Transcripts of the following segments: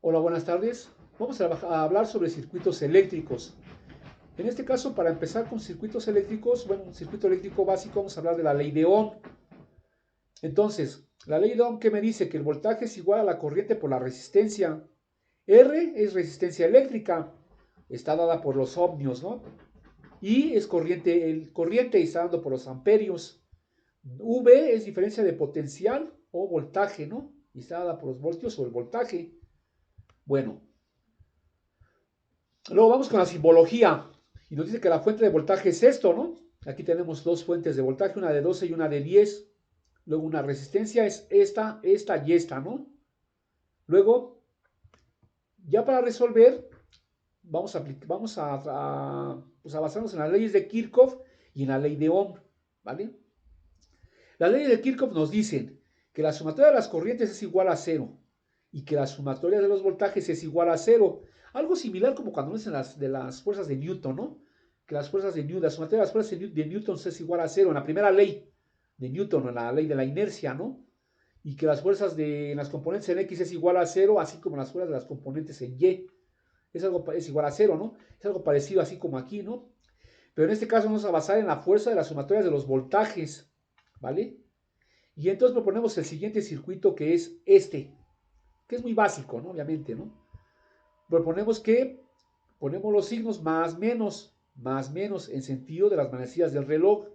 Hola, buenas tardes. Vamos a hablar sobre circuitos eléctricos. En este caso, para empezar con circuitos eléctricos, bueno, un circuito eléctrico básico, vamos a hablar de la ley de Ohm. Entonces, la ley de Ohm que me dice que el voltaje es igual a la corriente por la resistencia. R es resistencia eléctrica, está dada por los ohmios, ¿no? I es corriente, el corriente está dado por los amperios. V es diferencia de potencial o voltaje, ¿no? Y está dada por los voltios o el voltaje. Bueno, luego vamos con la simbología. Y nos dice que la fuente de voltaje es esto, ¿no? Aquí tenemos dos fuentes de voltaje, una de 12 y una de 10. Luego una resistencia es esta y esta, ¿no? Luego, ya para resolver, vamos a basarnos en las leyes de Kirchhoff y en la ley de Ohm, ¿vale? Las leyes de Kirchhoff nos dicen que la sumatoria de las corrientes es igual a cero y que la sumatoria de los voltajes es igual a cero. Algo similar como cuando dicen de las fuerzas de Newton, ¿no? Que las fuerzas de Newton, la sumatoria de las fuerzas de Newton es igual a cero en la primera ley de Newton, en la ley de la inercia, ¿no? Y que las fuerzas de las componentes en X es igual a cero, así como las fuerzas de las componentes en Y. Es igual a cero, ¿no? Es algo parecido así como aquí, ¿no? Pero en este caso vamos a basar en la fuerza de las sumatorias de los voltajes, ¿vale? Y entonces proponemos el siguiente circuito que es este, que es muy básico, ¿no? Obviamente, ¿no? Proponemos que ponemos los signos más menos en sentido de las manecillas del reloj.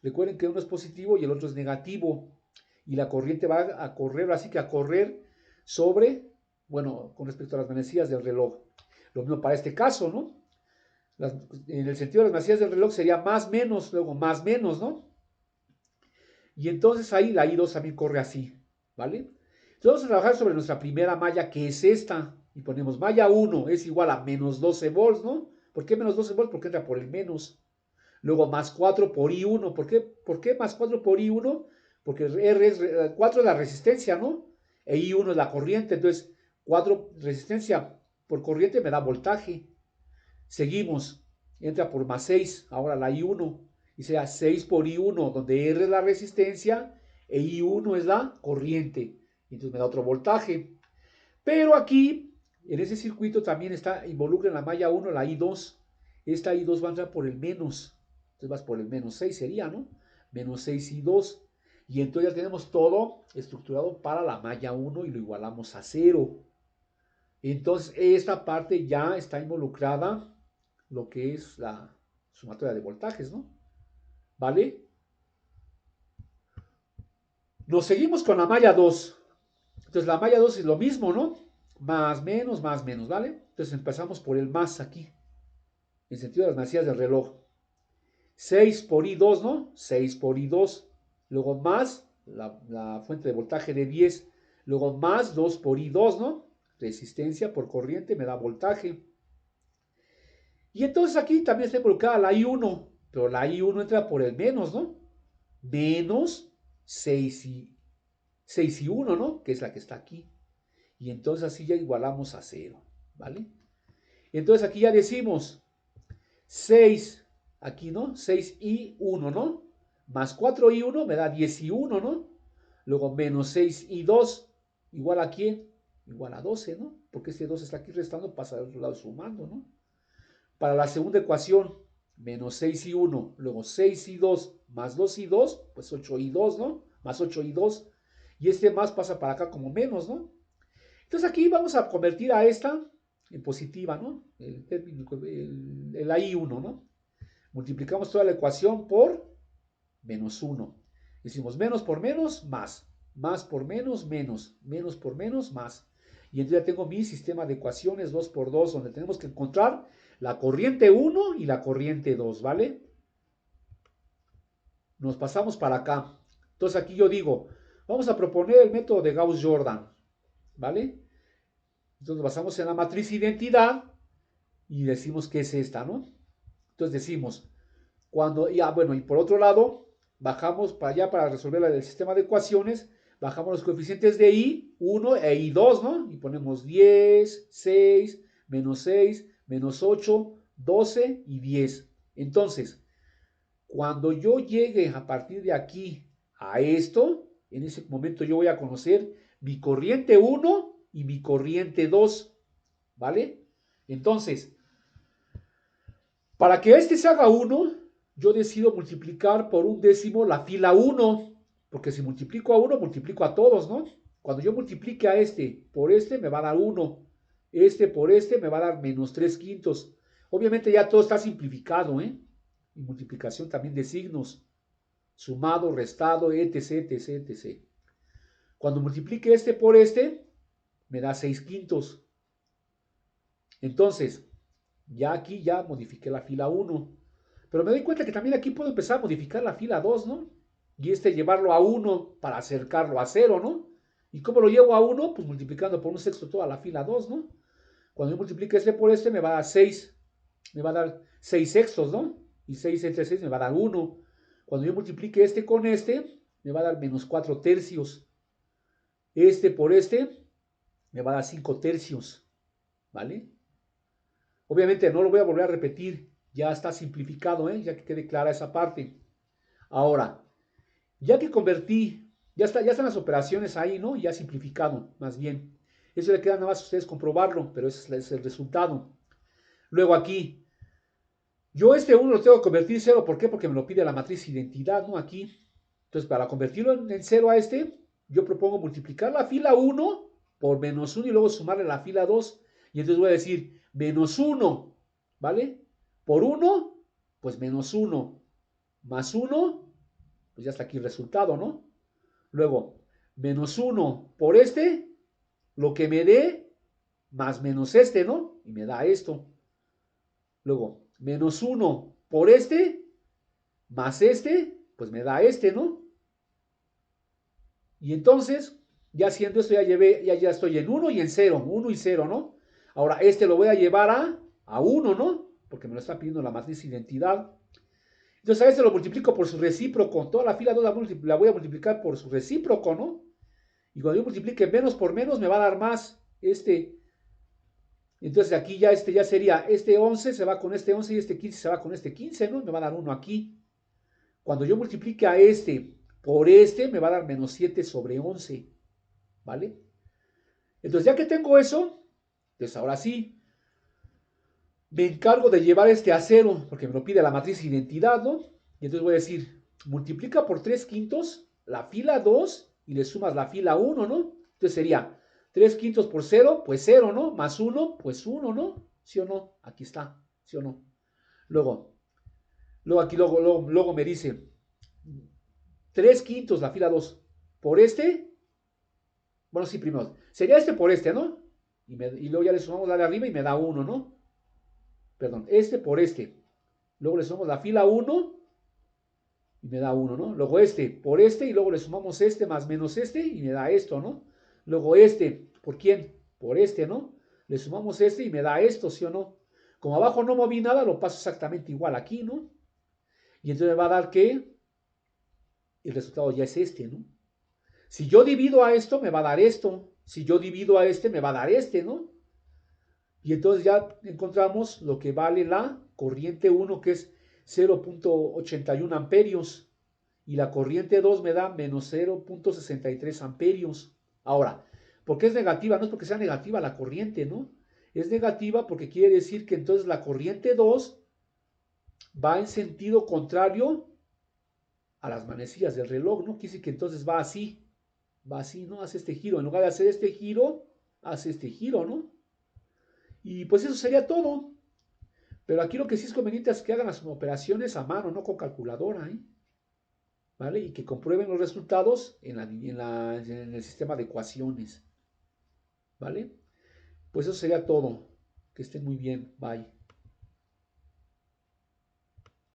Recuerden que uno es positivo y el otro es negativo. Y la corriente va a correr, así que a correr sobre, bueno, con respecto a las manecillas del reloj. Lo mismo para este caso, ¿no? En el sentido de las manecillas del reloj sería más menos, luego más menos, ¿no? Y entonces ahí la I2 también corre así, ¿vale? Entonces vamos a trabajar sobre nuestra primera malla, que es esta. Y ponemos malla 1 es igual a menos 12 volts, ¿no? ¿Por qué menos 12 volts? Porque entra por el menos. Luego más 4 por I1. ¿Por qué más 4 por I1? Porque R es 4 es la resistencia, ¿no? E I1 es la corriente. Entonces, 4 resistencia por corriente me da voltaje. Seguimos. Entra por más 6. Ahora la I1. Y sea 6 por I1, donde R es la resistencia e I1 es la corriente. Entonces me da otro voltaje. Pero aquí, en ese circuito también involucra en la malla 1 la I2. Esta I2 va a entrar por el menos. Entonces vas por el menos 6 sería, ¿no? Menos 6 I2. Y entonces ya tenemos todo estructurado para la malla 1 y lo igualamos a 0. Entonces esta parte ya está involucrada lo que es la sumatoria de voltajes, ¿no? ¿Vale? Nos seguimos con la malla 2. Entonces la malla 2 es lo mismo, ¿no? Más, menos, ¿vale? Entonces empezamos por el más aquí, en sentido de las manecillas del reloj. 6 por I2, ¿no? 6 por I2. Luego más la fuente de voltaje de 10. Luego más 2 por I2, ¿no? Resistencia por corriente me da voltaje. Y entonces aquí también está involucrada la I1, pero la I1 entra por el menos, ¿no? Menos 6 y 1, ¿no? Que es la que está aquí. Y entonces así ya igualamos a 0, ¿vale? Y entonces aquí ya decimos 6, aquí, ¿no? 6 y 1, ¿no? Más 4 y 1 me da 10 y 1, ¿no? Luego menos 6 y 2, igual a quién? Igual a 12, ¿no? Porque este 2 está aquí restando, pasa al otro lado sumando, ¿no? Para la segunda ecuación, menos 6 y 1, luego 6 y 2, más 2 y 2, pues 8 y 2, ¿no? Más 8 y 2. Y este más pasa para acá como menos, ¿no? Entonces aquí vamos a convertir a esta en positiva, ¿no? El AI1, ¿no? Multiplicamos toda la ecuación por menos 1. Decimos menos por menos, más por menos, menos por menos, más. Y entonces ya tengo mi sistema de ecuaciones 2 por 2, donde tenemos que encontrar la corriente 1 y la corriente 2, ¿vale? Nos pasamos para acá. Entonces aquí yo digo, vamos a proponer el método de Gauss-Jordan, ¿vale? Entonces nos basamos en la matriz identidad y decimos que es esta, ¿no? Entonces decimos, bueno, y por otro lado, bajamos para allá para resolver el sistema de ecuaciones, bajamos los coeficientes de I1 e I2, ¿no? Y ponemos 10, 6, menos 6, menos 8, 12 y 10. Entonces, cuando yo llegue a partir de aquí a esto, en ese momento yo voy a conocer mi corriente 1 y mi corriente 2, ¿vale? Entonces, para que este se haga 1, yo decido multiplicar por 1/10 la fila 1, porque si multiplico a 1, multiplico a todos, ¿no? Cuando yo multiplique a este por este, me va a dar 1. Este por este me va a dar menos 3/5. Obviamente ya todo está simplificado, ¿eh? Y multiplicación también de signos. Sumado, restado, etc, etc, etc. Cuando multiplique este por este, me da 6/5. Entonces, ya aquí ya modifiqué la fila 1. Pero me doy cuenta que también aquí puedo empezar a modificar la fila 2, ¿no? Y llevarlo a 1 para acercarlo a 0, ¿no? ¿Y cómo lo llevo a 1? Pues multiplicando por 1/6 toda la fila 2, ¿no? Cuando yo multiplique este por este me va a dar 6. Me va a dar 6/6, ¿no? Y 6 entre 6 me va a dar 1. Cuando yo multiplique este con este, me va a dar menos 4/3. Este por este me va a dar 5/3, ¿vale? Obviamente no lo voy a volver a repetir. Ya está simplificado, ¿eh? Ya que quede clara esa parte. Ahora, ya que convertí, ya están las operaciones ahí, ¿no? Ya simplificado, más bien. Eso le queda nada más a ustedes comprobarlo, pero ese es el resultado. Luego aquí, yo este 1 lo tengo que convertir en 0. ¿Por qué? Porque me lo pide la matriz identidad, ¿no? Aquí. Entonces, para convertirlo en 0 a este, yo propongo multiplicar la fila 1 por menos 1 y luego sumarle la fila 2. Y entonces voy a decir menos 1, ¿vale? Por 1, pues menos 1. Más 1, pues ya está aquí el resultado, ¿no? Luego, menos 1 por este, lo que me dé, más menos este, ¿no? Y me da esto. Luego, menos 1 por este, más este, pues me da este, ¿no? Y entonces, ya haciendo esto, ya estoy en 1 y en 0, 1 y 0, ¿no? Ahora, este lo voy a llevar a 1, ¿no? Porque me lo está pidiendo la matriz identidad. Entonces, a este lo multiplico por su recíproco. Toda la fila 2 la voy a multiplicar por su recíproco, ¿no? Y cuando yo multiplique menos por menos, me va a dar más este. Entonces, aquí ya ya sería, este 11 se va con este 11 y este 15 se va con este 15, ¿no? Me va a dar 1 aquí. Cuando yo multiplique a este por este, me va a dar menos 7/11, ¿vale? Entonces, ya que tengo eso, pues ahora sí, me encargo de llevar este a 0, porque me lo pide la matriz identidad, ¿no? Y entonces voy a decir, multiplica por 3/5 la fila 2 y le sumas la fila 1, ¿no? Entonces sería 3/5 por 0, pues 0, ¿no? Más 1, pues 1, ¿no? ¿Sí o no? Aquí está, ¿sí o no? Luego aquí luego me dice 3/5 la fila 2 por este. Bueno, sí, primero. Sería este por este, ¿no? Y luego ya le sumamos la de arriba y me da 1, ¿no? Perdón, este por este. Luego le sumamos la fila 1 y me da 1, ¿no? Luego este por este y luego le sumamos este más menos este y me da esto, ¿no? Luego este, ¿por quién? Por este, ¿no? Le sumamos este y me da esto, ¿sí o no? Como abajo no moví nada, lo paso exactamente igual aquí, ¿no? Y entonces me va a dar que el resultado ya es este, ¿no? Si yo divido a esto, me va a dar esto. Si yo divido a este, me va a dar este, ¿no? Y entonces ya encontramos lo que vale la corriente 1, que es 0.81 amperios. Y la corriente 2 me da menos 0.63 amperios. Ahora, ¿por qué es negativa? No es porque sea negativa la corriente, ¿no? Es negativa porque quiere decir que entonces la corriente 2 va en sentido contrario a las manecillas del reloj, ¿no? Quiere decir que entonces va así, ¿no? Hace este giro. En lugar de hacer este giro, hace este giro, ¿no? Y pues eso sería todo. Pero aquí lo que sí es conveniente es que hagan las operaciones a mano, no con calculadora, ¿eh? ¿Vale? Y que comprueben los resultados en el sistema de ecuaciones, ¿vale? Pues eso sería todo. Que estén muy bien. Bye.